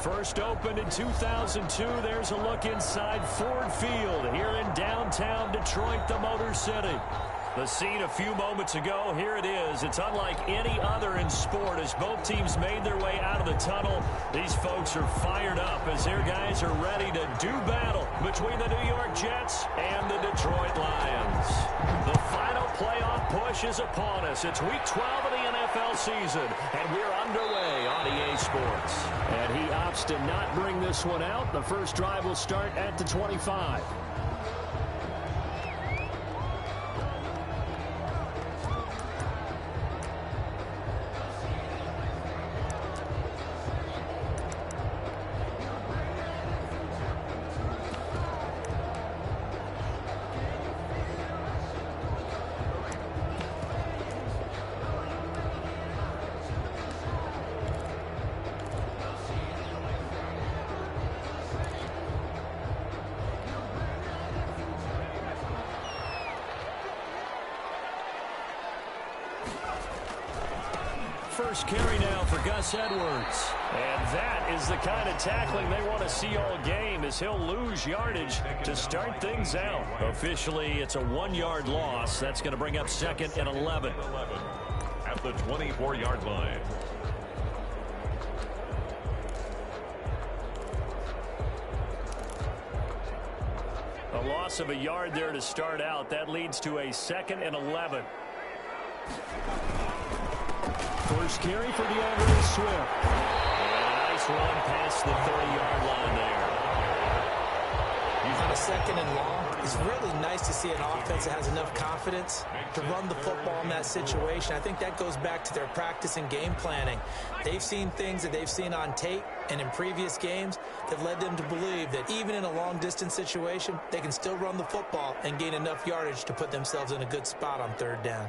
First opened in 2002. There's a look inside Ford Field here in downtown Detroit, the Motor City. The scene a few moments ago, here it is. It's unlike any other in sport as both teams made their way out of the tunnel. These folks are fired up as their guys are ready to do battle between the New York Jets and the Detroit Lions. The final playoff push is upon us. It's week 12 of the NFL season, and we're underway on EA Sports. And he opts to not bring this one out. The first drive will start at the 25. First carry now for Gus Edwards. And that is the kind of tackling they want to see all game as he'll lose yardage to start things out. Officially, it's a 1-yard loss. That's going to bring up 2nd and 11. At the 24-yard line. A loss of a yard there to start out. That leads to a 2nd and 11. First carry for DeAndre Swift. And a nice run past the 30-yard line there. On a 2nd and long, it's really nice to see an offense that has enough confidence to run the football in that situation. I think that goes back to their practice and game planning. They've seen things that they've seen on tape and in previous games that led them to believe that even in a long-distance situation, they can still run the football and gain enough yardage to put themselves in a good spot on 3rd down.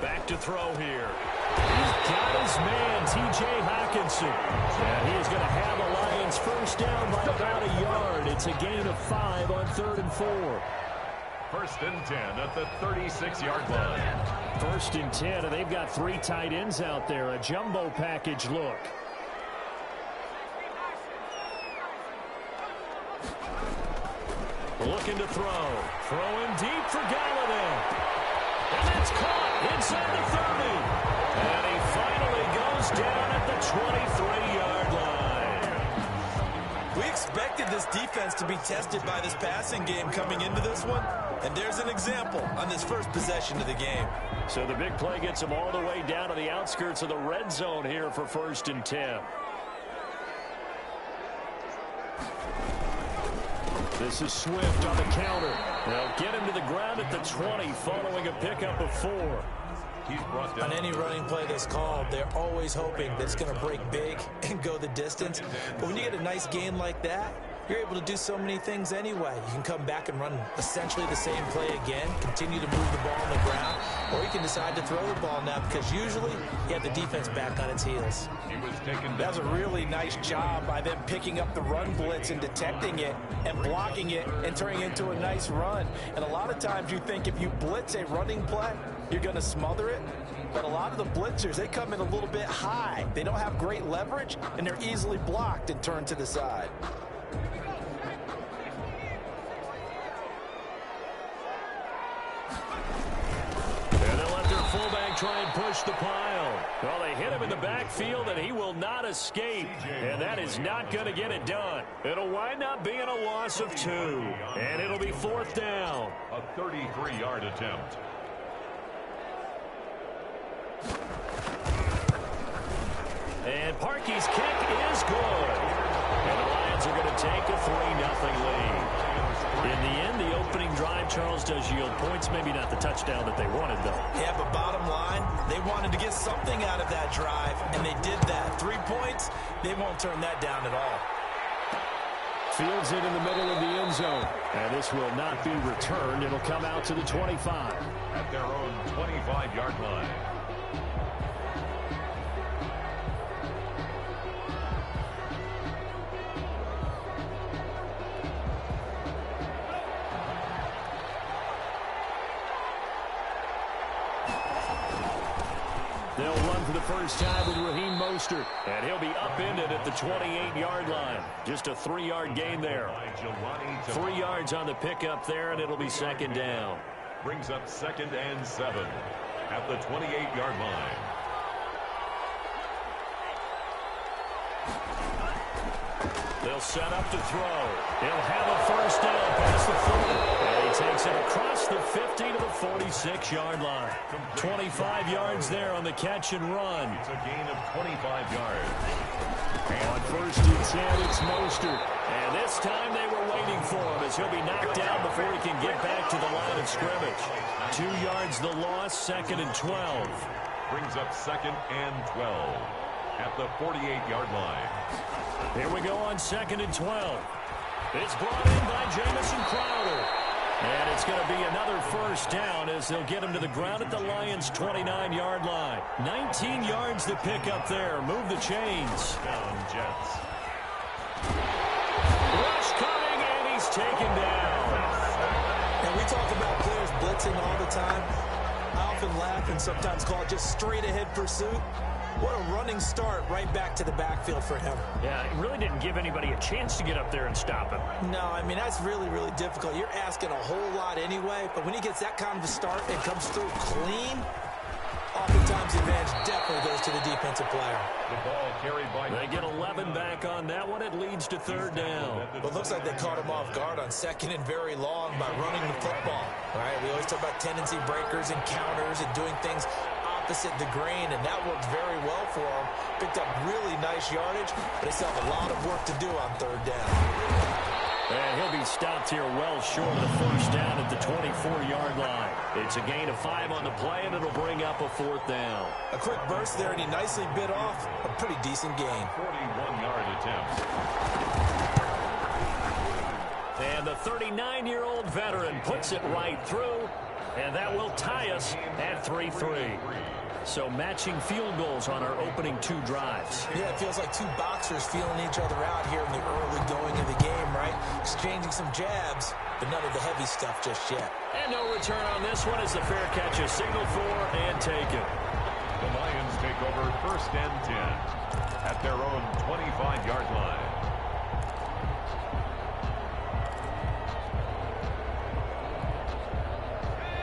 Back to throw here. He's got his man, T.J. Hockenson. And he is going to have the Lions first down by about a yard. It's a gain of 5 on 3rd and 4. 1st and 10 at the 36-yard line. 1st and 10, and they've got 3 tight ends out there. A jumbo package look. Looking to throw. Throwing deep for Galladay. And that's caught inside the 30. And he finally goes down at the 23-yard line. We expected this defense to be tested by this passing game coming into this one. And there's an example on this first possession of the game. So the big play gets him all the way down to the outskirts of the red zone here for 1st and 10. This is Swift on the counter. They'll get him to the ground at the 20 following a pickup of 4. He's brought down. On any running play that's called, they're always hoping that it's going to break big and go the distance. But when you get a nice gain like that, you're able to do so many things anyway. You can come back and run essentially the same play again, continue to move the ball on the ground, or you can decide to throw the ball now because usually you have the defense back on its heels. He was taken. That was a really nice job by them picking up the run blitz and detecting it and blocking it and turning it into a nice run. And a lot of times you think if you blitz a running play, you're going to smother it. But a lot of the blitzers, they come in a little bit high. They don't have great leverage, and they're easily blocked and turned to the side. Fullback try and push the pile. Well, they hit him in the backfield, and he will not escape. And that is not going to get it done. It'll wind up being a loss of 2. And it'll be 4th down. A 33-yard attempt. And Parkey's kick is good. And the Lions are going to take a 3-0 lead. In the end, the opening drive, Charles, does yield points. Maybe not the touchdown that they wanted, though. Yeah, but bottom line, they wanted to get something out of that drive, and they did that. 3 points, they won't turn that down at all. Fields it in the middle of the end zone. And this will not be returned. It'll come out to the 25. At their own 25-yard line. They'll run for the first time with Raheem Mostert, and he'll be upended at the 28-yard line. Just a 3-yard gain there. 3 yards on the pickup there, and it'll be second down. Brings up 2nd and 7 at the 28-yard line. They'll set up to throw. He'll have a first down past the 40. And he takes it across the 50 to the 46-yard line. 25 yards there on the catch and run. It's a gain of 25 yards. On 1st and 10, it's Mostert. And this time they were waiting for him as he'll be knocked down before he can get back to the line of scrimmage. 2 yards the loss, 2nd and 12. Brings up 2nd and 12 at the 48-yard line. Here we go on 2nd and 12. It's brought in by Jamison Crowder. And it's going to be another first down as they'll get him to the ground at the Lions' 29-yard line. 19 yards to pick up there. Move the chains. Down Jets. Rush coming, and he's taken down. And we talk about players blitzing all the time. I often laugh and sometimes call it just straight-ahead pursuit. What a running start right back to the backfield for him. Yeah, it really didn't give anybody a chance to get up there and stop him. No, I mean, that's really, really difficult. You're asking a whole lot anyway, but when he gets that kind of a start and comes through clean, oftentimes the advantage definitely goes to the defensive player. The ball carried by... They get 11 back on that one. It leads to 3rd down. Well, it looks like they caught him off guard on 2nd and very long by running the football. All right, we always talk about tendency breakers and counters and doing things opposite the grain, and that worked very well for him. Picked up really nice yardage, but he still have a lot of work to do on 3rd down. And he'll be stopped here well short of the first down at the 24-yard line. It's a gain of 5 on the play, and it'll bring up a 4th down. A quick burst there, and he nicely bit off a pretty decent gain. 41-yard attempt. And the 39-year-old veteran puts it right through, and that will tie us at 3-3. So matching field goals on our opening 2 drives. Yeah, it feels like 2 boxers feeling each other out here in the early going of the game, right? Exchanging some jabs, but none of the heavy stuff just yet. And no return on this one as the fair catch is signaled for and taken. The Lions take over 1st and 10 at their own 25-yard line.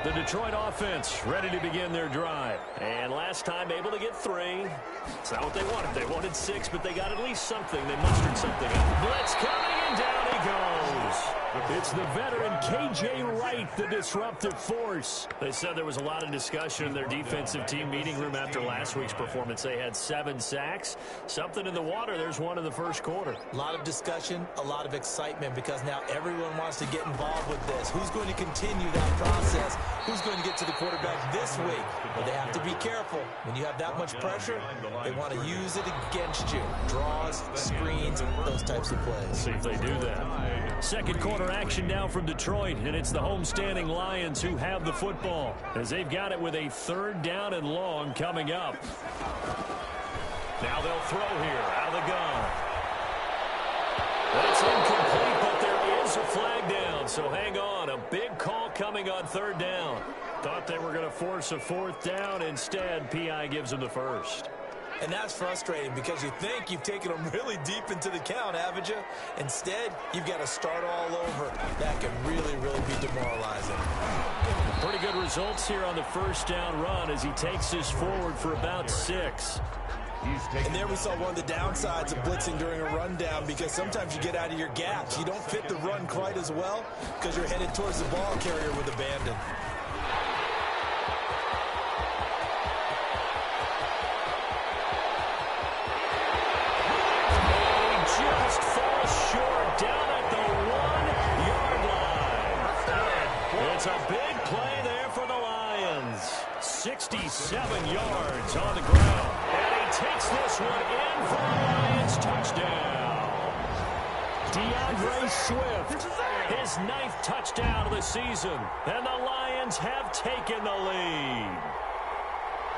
The Detroit offense ready to begin their drive. And last time able to get 3. It's not what they wanted. They wanted 6, but they got at least something. They mustered something up. Blitz coming, and down he goes. It's the veteran K.J. Wright, the disruptive force. They said there was a lot of discussion in their defensive team meeting room after last week's performance. They had 7 sacks. Something in the water. There's one in the first quarter. A lot of discussion, a lot of excitement, because now everyone wants to get involved with this. Who's going to continue that process? Who's going to get to the quarterback this week? But they have to be careful. When you have that much pressure, they want to use it against you. Draws, screens, those types of plays. See if they do that. Second quarter action now from Detroit, and it's the homestanding Lions who have the football as they've got it with a 3rd down and long coming up. Now they'll throw here out of the gun. That's incomplete, but there is a flag down, so hang on. A big call coming on 3rd down. Thought they were going to force a 4th down. Instead, P.I. gives them the first. And that's frustrating because you think you've taken them really deep into the count, haven't you? Instead, you've got to start all over. That can really, really be demoralizing. Pretty good results here on the first down run as he takes this forward for about 6. And there we saw one of the downsides of blitzing during a rundown, because sometimes you get out of your gaps. You don't fit the run quite as well because you're headed towards the ball carrier with abandon. It's a big play there for the Lions. 67 yards on the ground. And he takes this one in for a Lions touchdown. DeAndre Swift, his 9th touchdown of the season. And the Lions have taken the lead.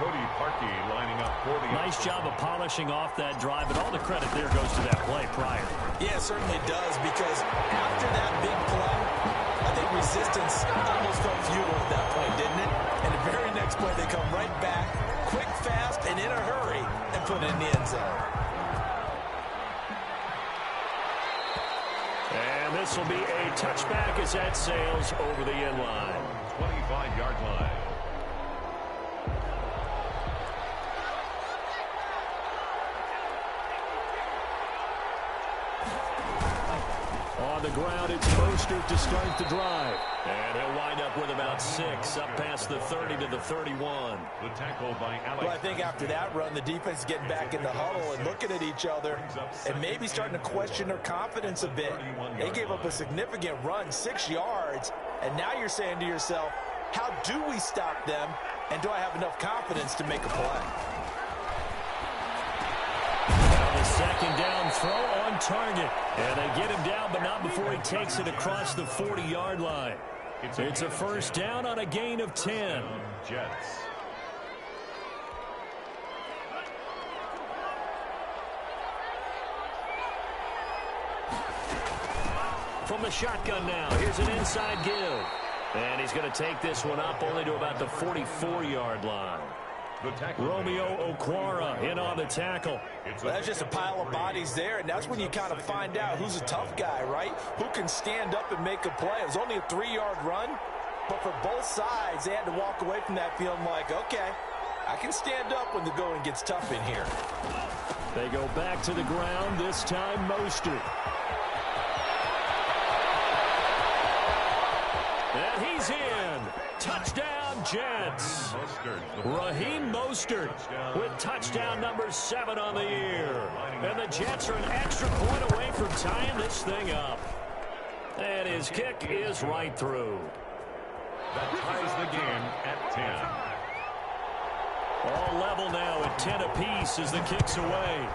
Cody Parkey lining up for the... Nice job of polishing off that drive, but all the credit there goes to that play prior. Yeah, it certainly does, because after that big play, I think resistance almost felt futile at that point, didn't it? And the very next play, they come right back, quick, fast, and in a hurry and put it in the end zone. And this will be a touchback as that sails over the end line. 25-yard line. On the ground, it's Mostert to start the drive. And he'll wind up with about 6, up past the 30 to the 31. The tackle by Alex. Well, I think after that run, the defense is getting back in the huddle and looking at each other and maybe starting to question their confidence a bit. They gave up a significant run, 6 yards, and now you're saying to yourself, how do we stop them, and do I have enough confidence to make a play? The second down throw on target. And they get him down, but not before he takes it across the 40-yard line. It's a first down on a gain of 10. Jets. From the shotgun now, here's an inside give. And he's going to take this one up only to about the 44-yard line. Romeo Okwara in on the tackle. Well, that's just a pile of bodies there, and that's when you kind of find out who's a tough guy, right? Who can stand up and make a play. It was only a 3-yard run, but for both sides, they had to walk away from that feeling like, okay, I can stand up when the going gets tough in here. They go back to the ground, this time Mostert. And he's in. Touchdown, Jets. Raheem Mostert with touchdown number 7 on the year. And the Jets are an extra point away from tying this thing up. And his kick is right through. That ties the game at 10. All level now at 10 apiece as the kick's away.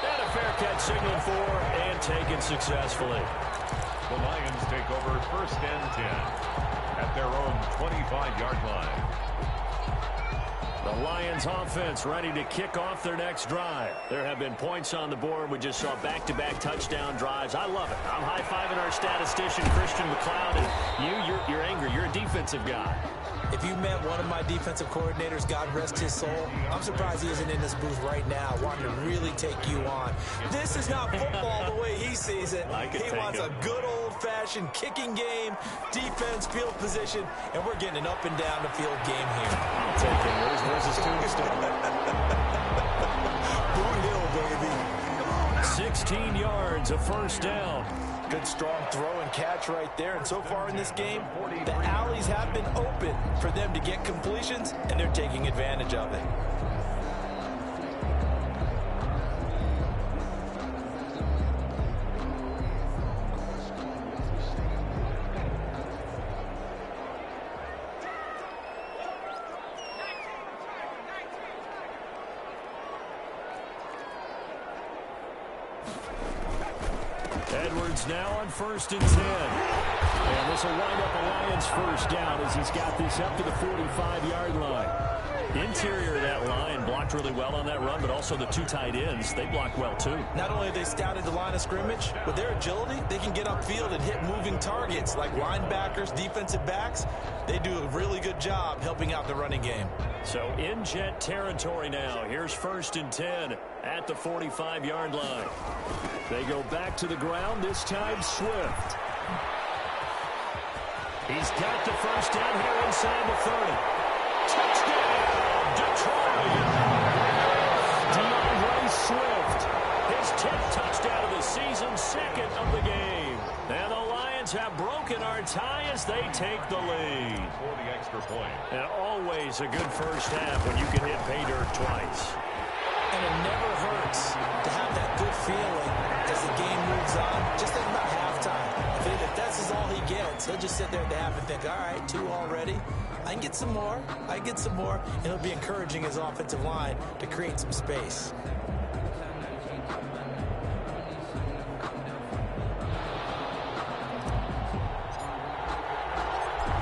And a fair catch signaled for and taken successfully. The Lions take over first and 10 at their own 25-yard line. The Lions offense ready to kick off their next drive. There have been points on the board. We just saw back-to-back touchdown drives. I love it. I'm high-fiving our statistician, Christian McLeod, and you're angry. You're a defensive guy. If you met one of my defensive coordinators, God rest his soul, I'm surprised he isn't in this booth right now wanting to really take you on. This is not football the way he sees it. He wants a good old-fashioned kicking game, defense, field position, and we're getting an up and down the field game here. I'll take it. Where's his tombstone? Boot Hill, baby. 16 yards, a first down. Good strong throw and catch right there. And so far in this game, the alleys have been open for them to get completions, and they're taking advantage of it. Edwards now on first and 10. And this will wind up a Lions first down as he's got this up to the 45-yard line. Interior of that line blocked really well on that run, but also the 2 tight ends, they blocked well too. Not only have they scouted the line of scrimmage, with their agility, they can get upfield and hit moving targets like linebackers, defensive backs. They do a really good job helping out the running game. So in Jet territory now. Here's first and 10 at the 45-yard line. They go back to the ground, this time Swift. He's got the first down here inside the 30. Touchdown, Detroit! DeAndre Swift, his 10th touchdown of the season, 2nd of the game. And the Lions have broken our tie as they take the lead. For the extra point. And always a good first half when you can hit pay dirt twice. And it never hurts to have that good feeling as the game moves on. Just think about halftime. If that's all he gets, he'll just sit there at the half and think, all right, 2 already. I can get some more. I can get some more. And he'll be encouraging his offensive line to create some space.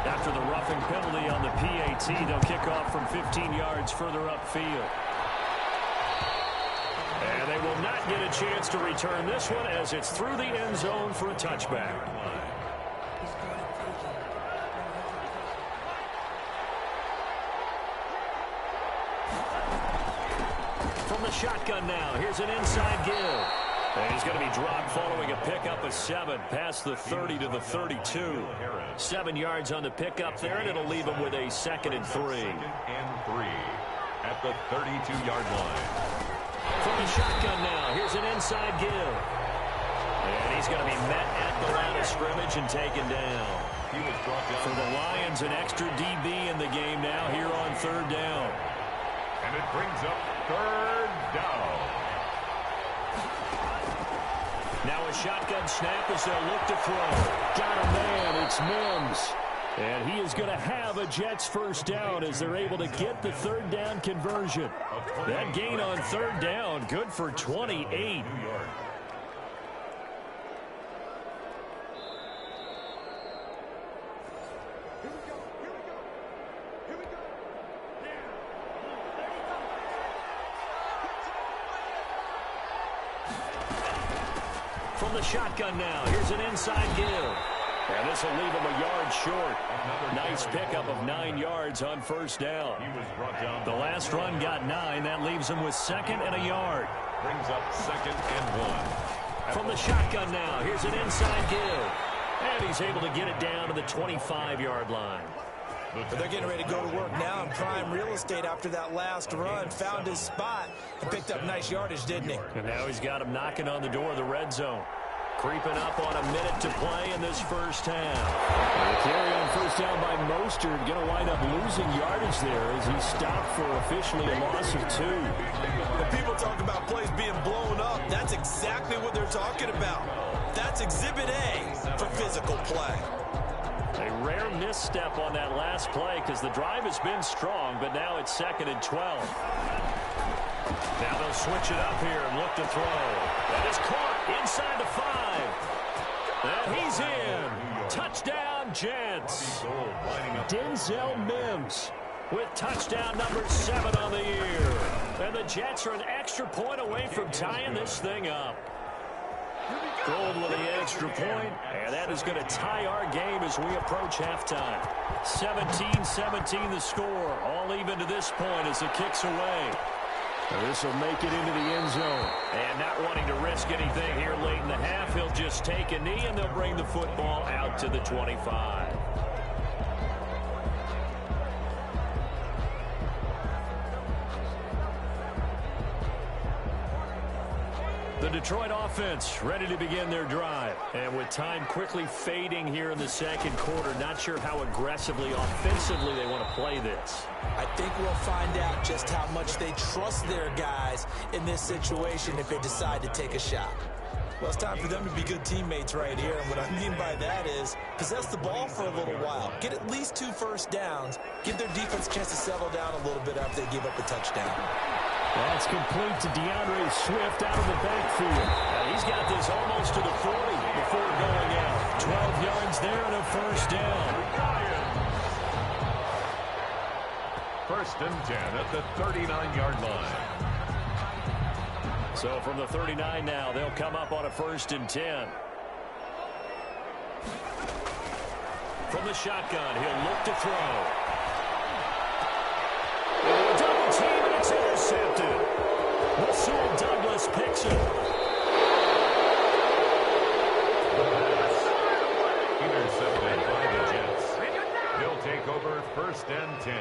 After the roughing penalty on the PAT, they'll kick off from 15 yards further upfield. And they will not get a chance to return this one as it's through the end zone for a touchback. shotgun now. Here's an inside give. And he's going to be dropped following a pickup of 7 past the 30 to the 32. 7 yards on the pickup there, and it'll leave him with a 2nd and 3. 2nd and 3 at the 32-yard line. From the shotgun now, here's an inside give. And he's going to be met at the line of scrimmage and taken down. He was brought down. For the Lions, an extra DB in the game now here on 3rd down. And it brings up 3rd down. Now a shotgun snap as they'll look to throw. Got a man, it's Mims. And he is going to have a Jets 1st down as they're able to get the 3rd down conversion. That gain on 3rd down, good for 28. From the shotgun now, here's an inside give. And this will leave him a yard short. Nice pickup of 9 yards on 1st down. The last run got 9. That leaves him with 2nd and a yard. Brings up 2nd and 1. From the shotgun now, here's an inside give. And he's able to get it down to the 25-yard line. But they're getting ready to go to work now in prime real estate after that last run. Found his spot and picked up nice yardage, didn't he? And now he's got him knocking on the door of the red zone. Creeping up on a minute to play in this 1st half. And the carry on 1st down by Mostert, going to wind up losing yardage there as he stopped for officially a loss of 2. When people talk about plays being blown up, that's exactly what they're talking about. That's Exhibit A for physical play. A rare misstep on that last play because the drive has been strong, but now it's 2nd and 12. Now they'll switch it up here and look to throw. That is caught inside the 5. And he's in. Touchdown, Jets. Denzel Mims with touchdown number 7 on the year. And the Jets are an extra point away from tying this thing up. Gold with the extra point, and that is going to tie our game as we approach halftime. 17-17 the score, all even to this point as it kicks away. This will make it into the end zone. And not wanting to risk anything here late in the half, he'll just take a knee, and they'll bring the football out to the 25. The Detroit offense ready to begin their drive. And with time quickly fading here in the 2nd quarter, not sure how aggressively, offensively they want to play this. I think we'll find out just how much they trust their guys in this situation if they decide to take a shot. Well, it's time for them to be good teammates right here. And what I mean by that is possess the ball for a little while. Get at least 2 first downs. Give their defense a chance to settle down a little bit after they give up a touchdown. That's complete to DeAndre Swift out of the backfield. He's got this almost to the 40 before going out. 12 yards there and a 1st down. 1st and 10 at the 39-yard line. So from the 39 now, they'll come up on a 1st and 10. From the shotgun, he'll look to throw. A double team, and it's intercepted. Rasul Douglas picks it. Intercepted by the Jets. They'll take over 1st and 10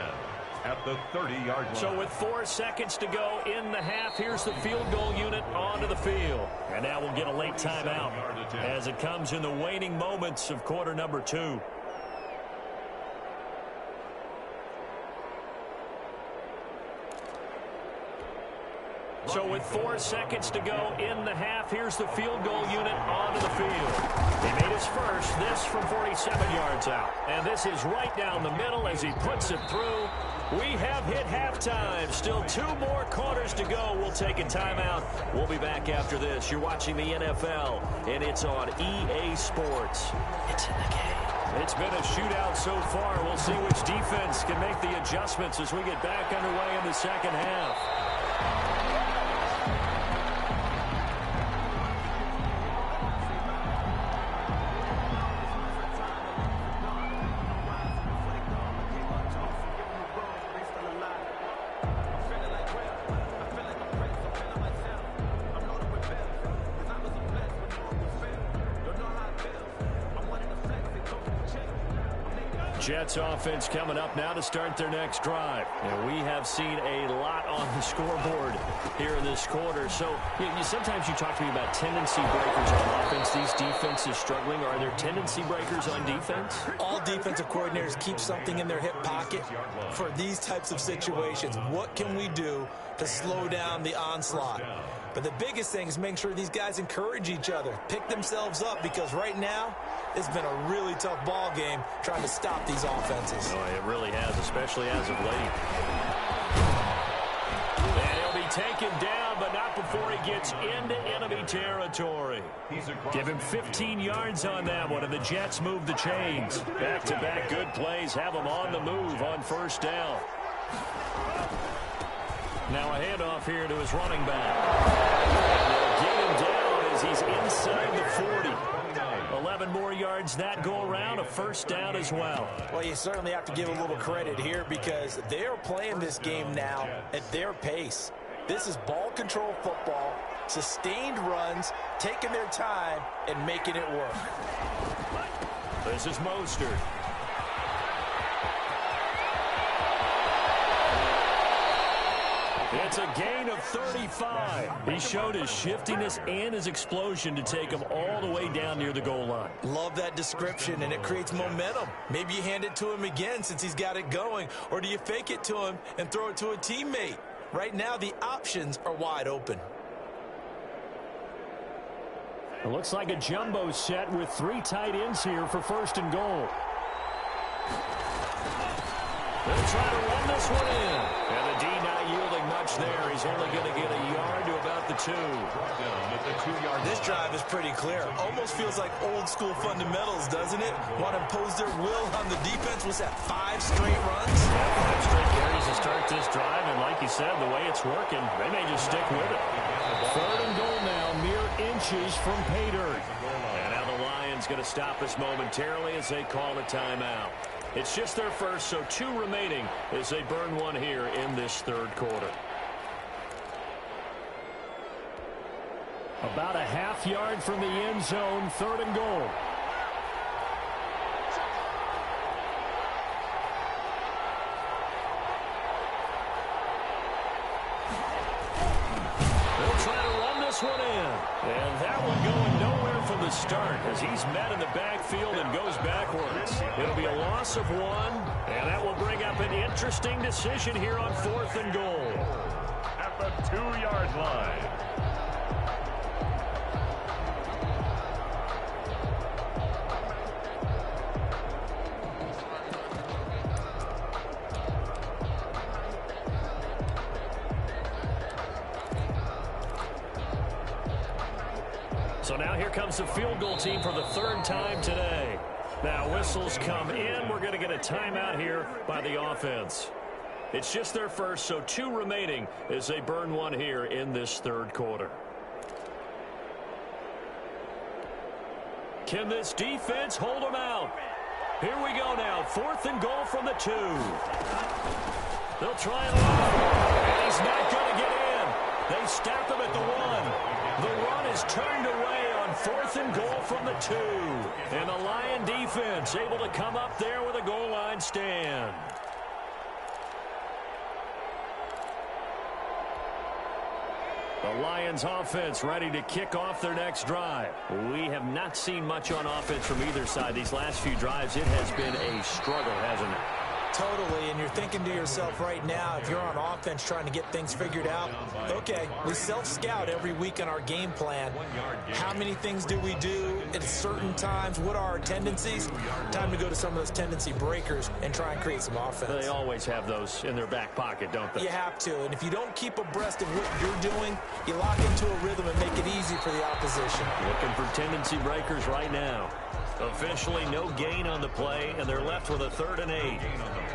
at the 30-yard line. So with 4 seconds to go in the half, here's the field goal unit onto the field. And now we'll get a late timeout as it comes in the waning moments of quarter number 2. So with 4 seconds to go in the half, here's the field goal unit onto the field. He made his first, this from 47 yards out. And this is right down the middle as he puts it through. We have hit halftime. Still 2 more quarters to go. We'll take a timeout. We'll be back after this. You're watching the NFL, and it's on EA Sports. It's in the game. It's been a shootout so far. We'll see which defense can make the adjustments as we get back underway in the 2nd half. Jets offense coming up now to start their next drive. And we have seen a lot on the scoreboard here in this quarter. So sometimes you talk to me about tendency breakers on offense. These defenses struggling. Are there tendency breakers on defense? All defensive coordinators keep something in their hip pocket for these types of situations. What can we do to slow down the onslaught? But the biggest thing is making sure these guys encourage each other, pick themselves up, because right now it's been a really tough ball game trying to stop these offenses. Oh, it really has, especially as of late. And he'll be taken down, but not before he gets into enemy territory. Give him 15 yards on that one, and the Jets move the chains. Back-to-back good plays have them on the move on first down. Now a handoff here to his running back. And they'll get him down as he's inside the 40. 11 more yards that go around, a first down as well. Well, you certainly have to give a little credit here because they're playing this game now at their pace. This is ball control football, sustained runs, taking their time and making it work. This is Mostert. It's a gain of 35. He showed his shiftiness and his explosion to take him all the way down near the goal line. Love that description, and it creates momentum. Maybe you hand it to him again since he's got it going, or do you fake it to him and throw it to a teammate? Right now, the options are wide open. It looks like a jumbo set with 3 tight ends here for first and goal. They'll try to run this one in. And the D not yielding much there. He's only going to get a yard to about the 2. This drive is pretty clear. Almost feels like old school fundamentals, doesn't it? Want to impose their will on the defense. Was that 5 straight runs? 5 straight carries to start this drive. And like you said, the way it's working, they may just stick with it. Third and goal now, mere inches from pay dirt. And now the Lions going to stop us momentarily as they call a timeout. It's just their first, so 2 remaining as they burn one here in this third quarter. About a half yard from the end zone, third and goal. They'll try to run this one in. And that one going nowhere from the start as he's met in the backfield and goes backwards. It'll be a loss of 1, and that will bring up an interesting decision here on 4th and goal. At the 2-yard line. So now here comes the field goal team for the 3rd time today. Now whistles come in. We're going to get a timeout here by the offense. It's just their first, so 2 remaining as they burn one here in this third quarter. Can this defense hold them out? Here we go now. 4th and goal from the 2. They'll try it off. And he's not going to get in. They stop him at the 1. The run is turned away on 4th and goal from the 2. And the Lion defense able to come up there with a goal line stand. The Lions offense ready to kick off their next drive. We have not seen much on offense from either side. These last few drives, it has been a struggle, hasn't it? Totally, and you're thinking to yourself right now, if you're on offense trying to get things figured out, okay, we self-scout every week on our game plan. How many things do we do at certain times? What are our tendencies? Time to go to some of those tendency breakers and try and create some offense. They always have those in their back pocket, don't they? You have to, and if you don't keep abreast of what you're doing, you lock into a rhythm and make it easy for the opposition. Looking for tendency breakers right now. Officially no gain on the play, and they're left with a 3rd and 8.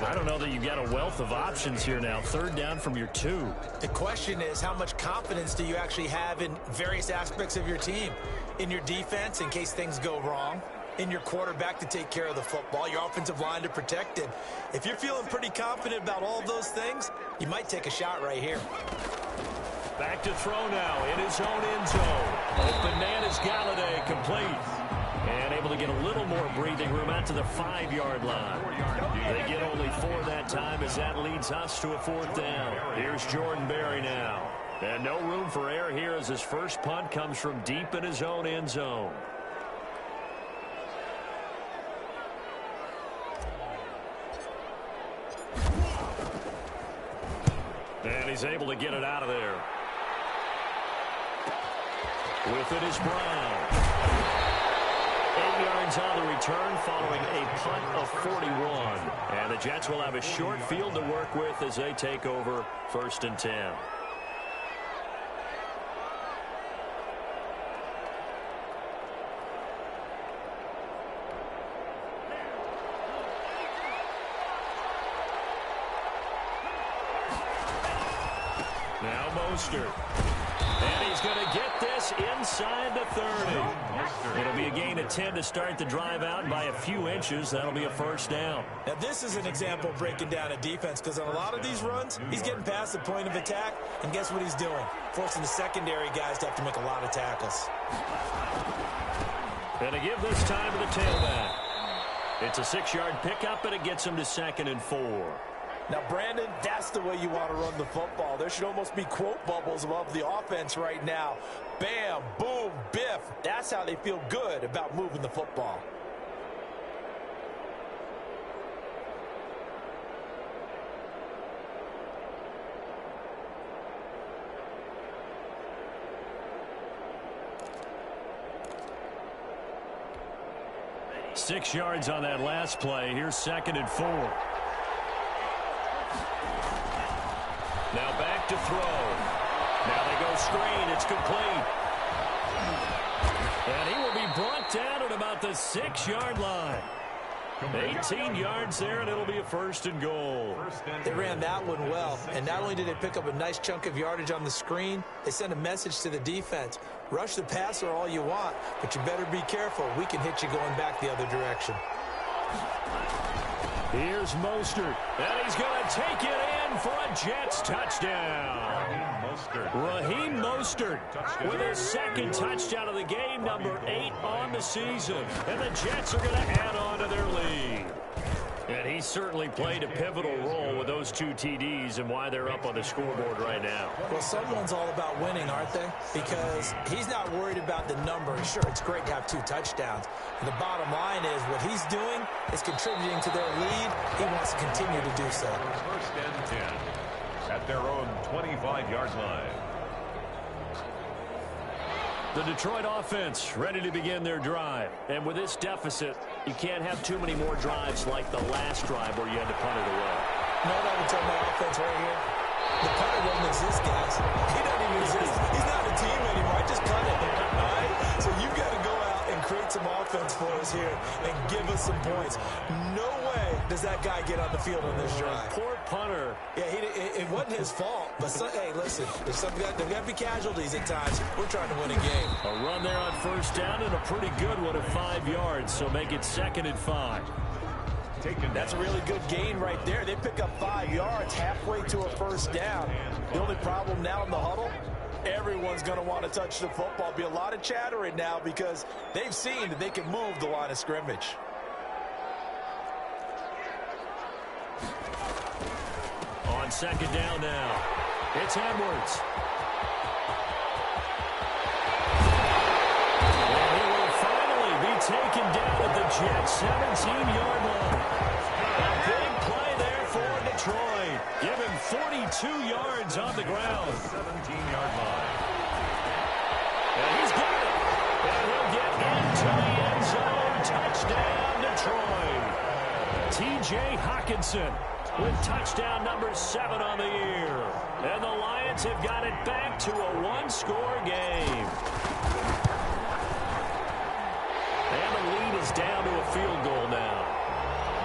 I don't know that you've got a wealth of options here now. 3rd down from your 2. The question is, how much confidence do you actually have in various aspects of your team? In your defense, in case things go wrong. In your quarterback to take care of the football. Your offensive line to protect it. If you're feeling pretty confident about all those things, you might take a shot right here. Back to throw now in his own end zone. Bananas Galladay complete. And able to get a little more breathing room out to the 5-yard line. They get only 4 that time as that leads us to a 4th down. Here's Jordan Berry now. And no room for error here as his first punt comes from deep in his own end zone. And he's able to get it out of there. With it is Brown. 8 yards on the return following a punt of 41. And the Jets will have a short field to work with as they take over 1st and 10. Now Mostert. And he's going to get this inside the 30. It'll be a gain of 10 to start the drive out, and by a few inches, that'll be a 1st down. Now, this is an example of breaking down a defense, because on a lot of these runs, he's getting past the point of attack, and guess what he's doing? Forcing the secondary guys to have to make a lot of tackles. And to give this time to the tailback. It's a 6-yard pickup, and it gets him to 2nd and 4. Now, Brandon, that's the way you want to run the football. There should almost be quote bubbles above the offense right now. Bam, boom, biff. That's how they feel good about moving the football. Six yards on that last play. Here's 2nd and 4. Now back to throw. Now they go screen. It's complete. And he will be brought down at about the 6-yard line. 18 yards there, and it'll be a 1st and goal. They ran that one well, and not only did they pick up a nice chunk of yardage on the screen, they sent a message to the defense. Rush the passer all you want, but you better be careful. We can hit you going back the other direction. Here's Mostert, and he's going to take it in for a Jets touchdown. Raheem Mostert with his 2nd touchdown of the game, number 8 on the season. And the Jets are going to add on to their lead. And he certainly played a pivotal role with those 2 TDs and why they're up on the scoreboard right now. Well, someone's all about winning, aren't they? Because he's not worried about the number. Sure, it's great to have 2 touchdowns. And the bottom line is what he's doing is contributing to their lead. He wants to continue to do so. 1st and 10 at their own 25-yard line. The Detroit offense ready to begin their drive. And with this deficit, you can't have too many more drives like the last drive where you had to punt it away. You know what I would tell my offense right here? The punter doesn't exist, guys. He doesn't even exist. He's not a team anymore. I just punt it. All right? So you've got to go out and create some offense for us here and give us some points. No way does that guy get on the field on this drive. Poor punter. Yeah, it wasn't his fault. But, hey, listen, there's got to be casualties at times. We're trying to win a game. A run there on 1st down and a pretty good one at 5 yards. So make it 2nd and 5. That's a really good gain right there. They pick up 5 yards halfway to a 1st down. The only problem now in the huddle, everyone's going to want to touch the football. Be a lot of chattering now because they've seen that they can move the line of scrimmage. On 2nd down now, it's Edwards. And he will finally be taken down at the Jets' 17-yard line. A big play there for Detroit. Give him 42 yards on the ground. 17-yard line. And he's got it. And he'll get into the end zone. Touchdown, Detroit. T.J. Hockenson with touchdown number 7 on the year. And the Lions have got it back to a 1-score game. And the lead is down to a field goal now.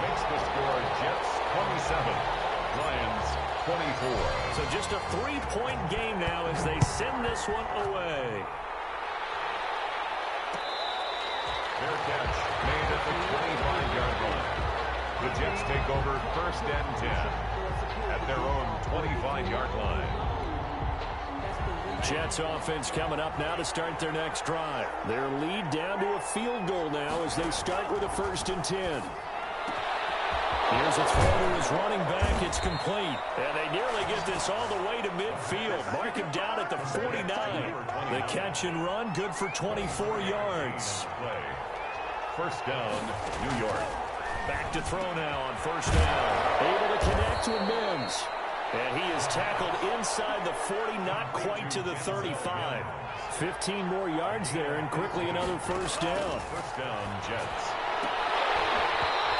Makes the score Jets 27, Lions 24. So just a 3-point game now as they send this one away. Fair catch made at the 25-yard line. The Jets take over 1st and 10 at their own 25-yard line. Jets offense coming up now to start their next drive. Their lead down to a field goal now as they start with a 1st and 10. Here's a throw to his running back. It's complete. And they nearly get this all the way to midfield. Mark him down at the 49. The catch and run, good for 24 yards. First down, New York. Back to throw now on 1st down. Able to connect with Mims. And he is tackled inside the 40, not quite to the 35. 15 more yards there, and quickly another 1st down. First down, Jets.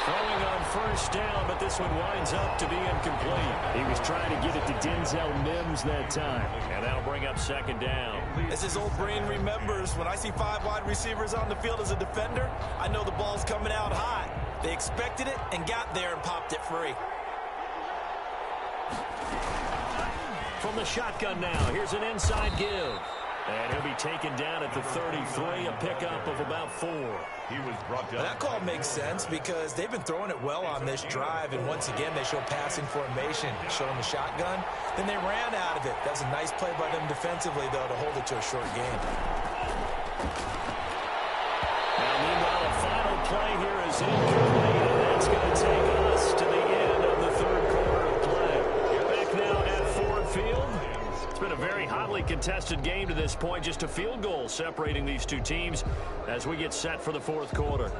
Throwing on 1st down, but this one winds up to be incomplete. He was trying to get it to Denzel Mims that time. And that'll bring up 2nd down. As his old brain remembers, when I see 5 wide receivers on the field as a defender, I know the ball's coming out hot. They expected it and got there and popped it free. From the shotgun now, here's an inside give. And he'll be taken down at the 33, a pickup of about 4. He was brought down. That call makes sense because they've been throwing it well on this drive, and once again they show passing formation, showing the shotgun. Then they ran out of it. That was a nice play by them defensively, though, to hold it to a short gain. Now, meanwhile, a final play here is incomplete, and that's going to take us to the end of the 3rd quarter of play. Back now at Ford Field. It's been a very hotly contested game to this point. Just a field goal separating these two teams as we get set for the 4th quarter.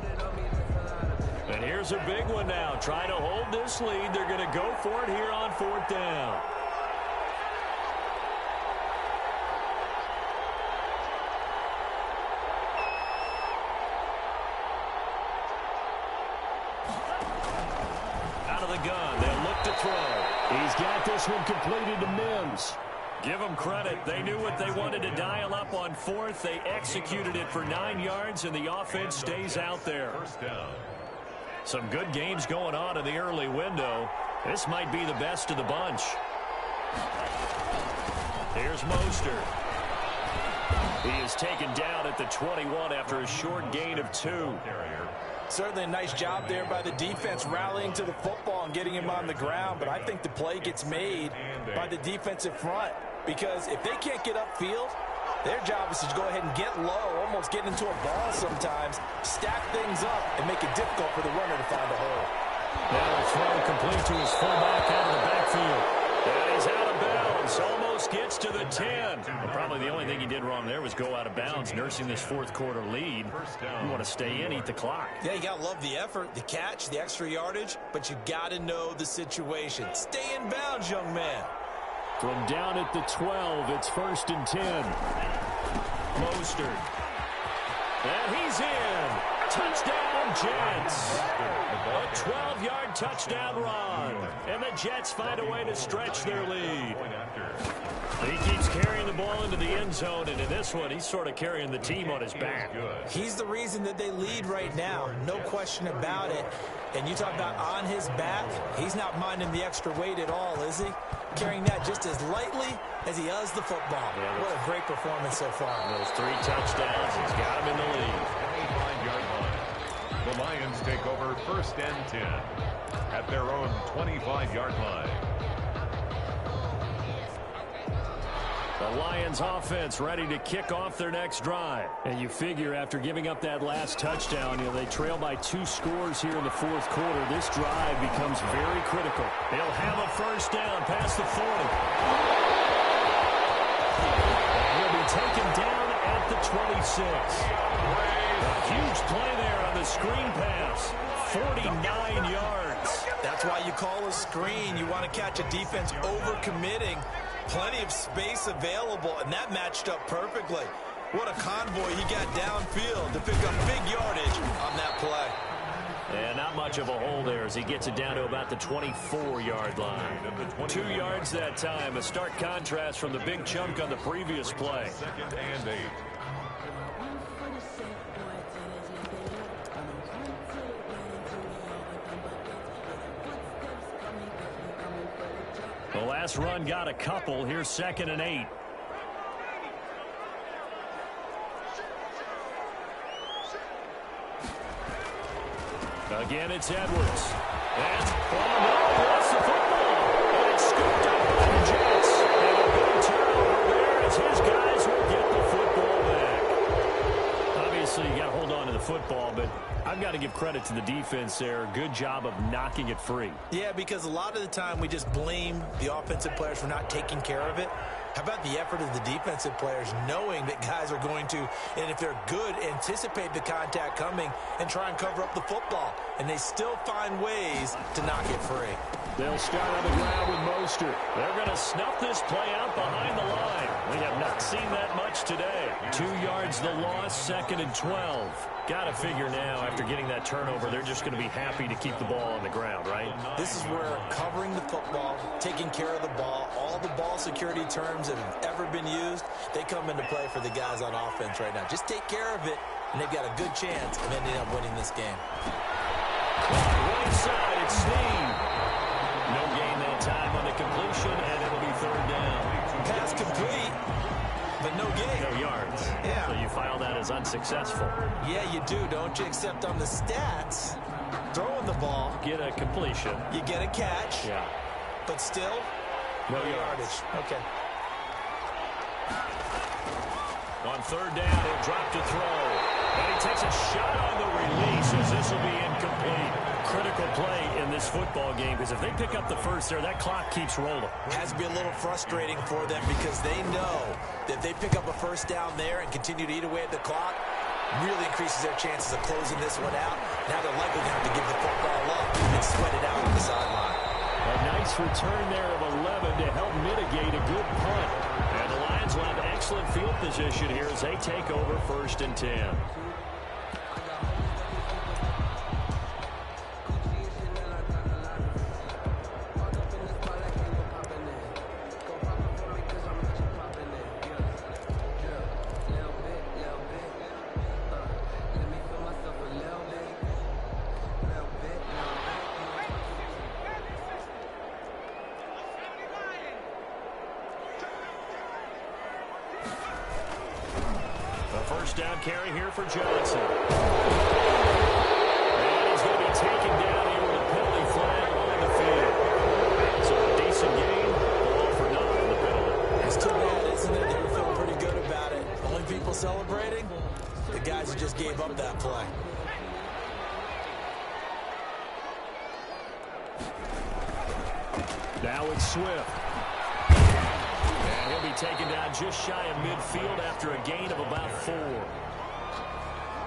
And here's a big one now. Trying to hold this lead. They're going to go for it here on 4th down. Out of the gun. They'll look to throw. He's got this one completed to Mims. Give them credit. They knew what they wanted to dial up on 4th. They executed it for 9 yards, and the offense stays out there. First down. Some good games going on in the early window. This might be the best of the bunch. Here's Mostert. He is taken down at the 21 after a short gain of 2. Certainly a nice job there by the defense rallying to the football and getting him on the ground, but I think the play gets made by the defensive front because if they can't get upfield, their job is to go ahead and get low, almost get into a ball sometimes, stack things up, and make it difficult for the runner to find a hole. Now a throw complete to his fullback out of the backfield. And he's out of bounds. Almost gets to the 10. Well, probably the only thing he did wrong there was go out of bounds, nursing this 4th quarter lead. You want to stay in, eat the clock. Yeah, you got to love the effort, the catch, the extra yardage, but you got to know the situation. Stay in bounds, young man. From down at the 12, it's 1st and 10. Mostert. And he's in. Touchdown, Jets. A 12-yard touchdown run. And the Jets find a way to stretch their lead. He keeps carrying the ball into the end zone, and in this one, he's sort of carrying the team on his back. He's the reason that they lead right now, no question about it. And you talk about on his back, he's not minding the extra weight at all, is he? Carrying that just as lightly as he does the football. Yeah, what a great performance so far. Those 3 touchdowns, he's got him in the lead. 25-yard line. The Lions take over 1st and 10 at their own 25-yard line. The Lions offense ready to kick off their next drive. And you figure after giving up that last touchdown, they trail by 2 scores here in the 4th quarter. This drive becomes very critical. They'll have a 1st down past the 40. He'll be taken down at the 26. A huge play there on the screen pass. 49 yards. That's why you call a screen. You want to catch a defense over-committing. Plenty of space available, and that matched up perfectly. What a convoy he got downfield to pick up big yardage on that play. And not much of a hole there as he gets it down to about the 24-yard line. 2 yards that time, a stark contrast from the big chunk on the previous play. 2nd and 8. The last run got a couple. Here's 2nd and 8. Again, it's Edwards. And, lost the football. And it's scooped up by the Jets. And a big turnover there as as his guys will get the football back. Obviously, you got to hold on to the football, but I've got to give credit to the defense there. Good job of knocking it free. Yeah, because a lot of the time we just blame the offensive players for not taking care of it. How about the effort of the defensive players knowing that guys are going to, and if they're good, anticipate the contact coming and try and cover up the football. And they still find ways to knock it free. They'll start on the ground with Mostert. They're going to snuff this play out behind the line. We have not seen that much today. 2 yards the loss, 2nd and 12. Got to figure now, after getting that turnover, they're just going to be happy to keep the ball on the ground, right? This is where covering the football, taking care of the ball, all the ball security terms that have ever been used, they come into play for the guys on offense right now. Just take care of it, and they've got a good chance of ending up winning this game. Right side, it's Snead. No gain that time on the completion, and it'll be 3rd down. Pass complete, but no gain. No yards. Yeah. So you file that as unsuccessful. Yeah, you do, don't you? Except on the stats, throwing the ball, Get a completion. you get a catch, Yeah. but still, No yardage. Okay. On 3rd down, he'll drop to throw. And he takes a shot on the release as this will be incomplete. Critical play in this football game, because if they pick up the first there, that clock keeps rolling. Has to be a little frustrating for them because they know that if they pick up a first down there and continue to eat away at the clock, really increases their chances of closing this one out. Now they're likely going to have to give the football up and sweat it out on the sideline. A nice return there of 11 to help mitigate a good punt. And the Lions will have excellent field position here as they take over 1st and 10. First down carry here for Johnson. And he's going to be taken down here with a penalty flag on the field. So a decent game, all for nothing, the penalty. It's too bad, isn't it? They were feeling pretty good about it. Only people celebrating, the guys who just gave up that play. Now it's Swift. And he'll be taken down just shy of midfield after a gain of about 4.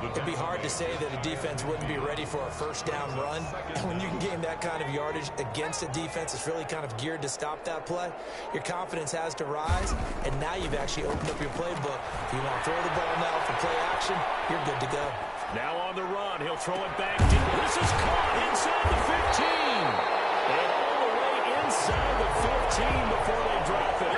It'd be hard to say that a defense wouldn't be ready for a first down run. When you can gain that kind of yardage against a defense that's really kind of geared to stop that play, your confidence has to rise, and now you've actually opened up your playbook. If you want to throw the ball now for play action, you're good to go. Now on the run, he'll throw it back deep. This is caught inside the 15. And all the way inside the 15 before they drop it.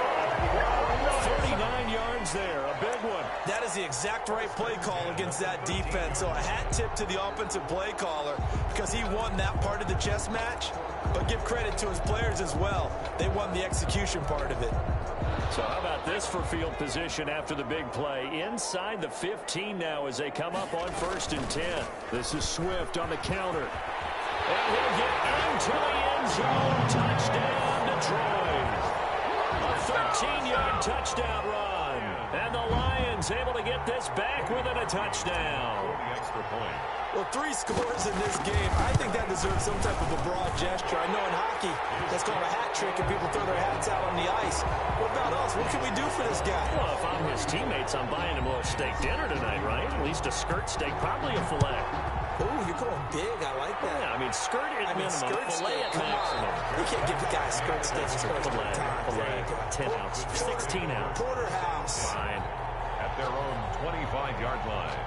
39 yards there, a big one. That is the exact right play call against that defense. So a hat tip to the offensive play caller because he won that part of the chess match. But give credit to his players as well. They won the execution part of it. So how about this for field position after the big play? Inside the 15 now as they come up on 1st and 10. This is Swift on the counter. And he'll get into the end zone. Touchdown, Detroit. A 13-yard touchdown run. And the Lions able to get this back within a touchdown. Extra point. Well, 3 scores in this game. I think that deserves some type of a broad gesture. I know in hockey, that's called a hat trick, and people throw their hats out on the ice. What about us? What can we do for this guy? Well, if I'm his teammates, I'm buying him a little steak dinner tonight, right? At least a skirt steak, probably a filet. Ooh, you're going big. I like that. Yeah, I mean, skirt at minimum, skirt filet steak. at Come maximum. on. You can't give the guy a skirt steak. Filet, 10 ounce, 16 ounce. Porterhouse. Fine. At their own 25-yard line.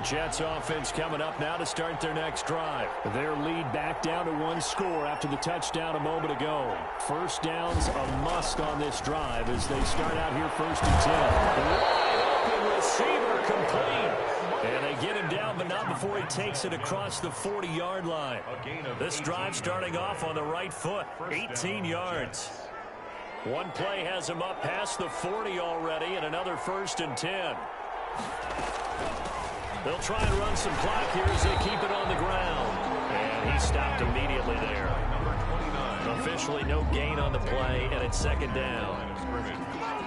Jets offense coming up now to start their next drive. Their lead back down to 1 score after the touchdown a moment ago. First down's a must on this drive as they start out here 1st and 10. Wide open receiver complete. And they get him down, but not before he takes it across the 40-yard line. This drive starting off on the right foot, 18 yards. One play has him up past the 40 already, and another 1st and 10. They'll try and run some clock here as they keep it on the ground. And he stopped immediately there. The officially no gain on the play, and it's second down.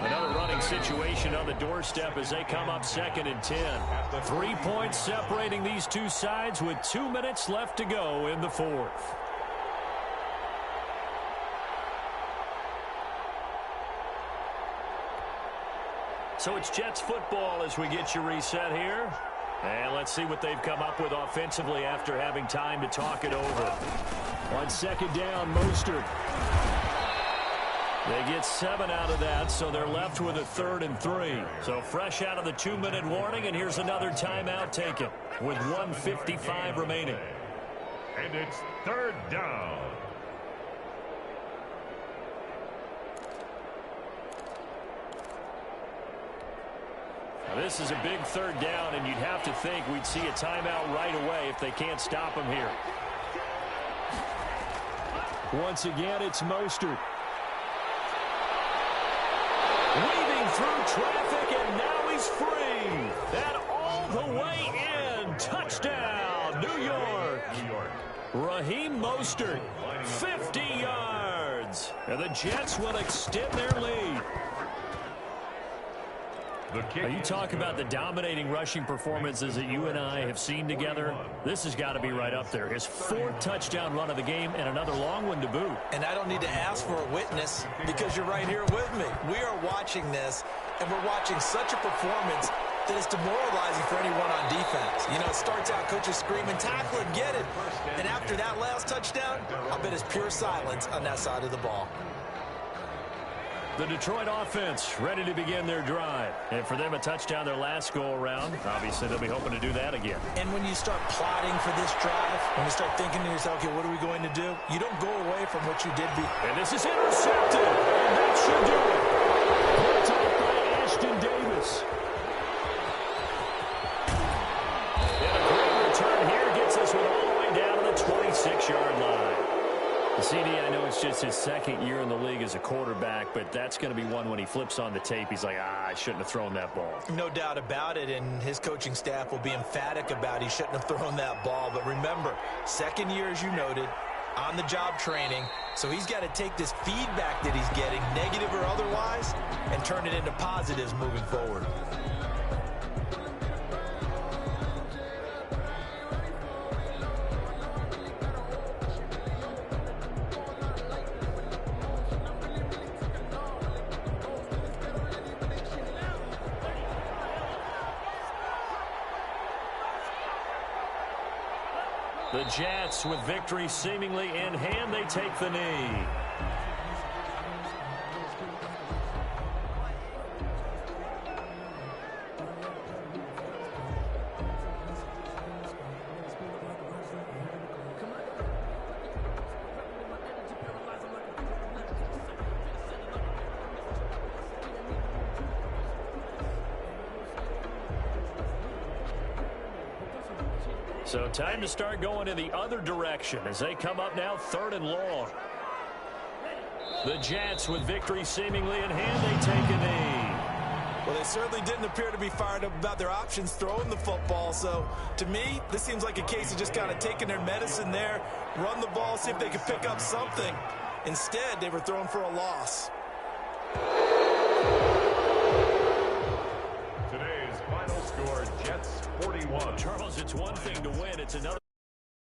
Another running situation on the doorstep as they come up 2nd and 10. 3 points separating these two sides with 2 minutes left to go in the fourth. So it's Jets football as we get you reset here. And let's see what they've come up with offensively after having time to talk it over. On 2nd down, Mostert. They get 7 out of that, so they're left with a 3rd and 3. So fresh out of the 2-minute warning, and here's another timeout taken with 1:55 remaining. And it's 3rd down. Now this is a big 3rd down, and you'd have to think we'd see a timeout right away if they can't stop him here. Once again, it's Mostert. Weaving through traffic, and now he's free. And all the way in. Touchdown, New York. Raheem Mostert, 50 yards. And the Jets will extend their lead. Now you talk about the dominating rushing performances that you and I have seen together. This has got to be right up there. His 4th touchdown run of the game and another long one to boot. And I don't need to ask for a witness because you're right here with me. We are watching this, and we're watching such a performance that is demoralizing for anyone on defense. You know, it starts out coaches screaming, tackle and get it. And after that last touchdown, I bet it's pure silence on that side of the ball. The Detroit offense ready to begin their drive. And for them, a touchdown their last go-around. Obviously, they'll be hoping to do that again. And when you start plotting for this drive, when you start thinking to yourself, okay, what are we going to do? You don't go away from what you did before. And this is intercepted. And that should do it. Picked up by Ashton Davis. And a great return here gets us all the way down to the 26-yard line. CD, I know it's just his 2nd year in the league as a quarterback, but that's going to be one when he flips on the tape. He's like, I shouldn't have thrown that ball. No doubt about it, and his coaching staff will be emphatic about he shouldn't have thrown that ball. But remember, 2nd year, as you noted, on-the-job training, so he's got to take this feedback that he's getting, negative or otherwise, and turn it into positives moving forward. The Jets, with victory seemingly in hand, they take the knee. So time to start going in the other direction as they come up now 3rd and long. The Jets, with victory seemingly in hand, they take a knee. Well, they certainly didn't appear to be fired up about their options throwing the football. So, to me, this seems like a case of just kind of taking their medicine there, run the ball, see if they could pick up something. Instead, they were thrown for a loss.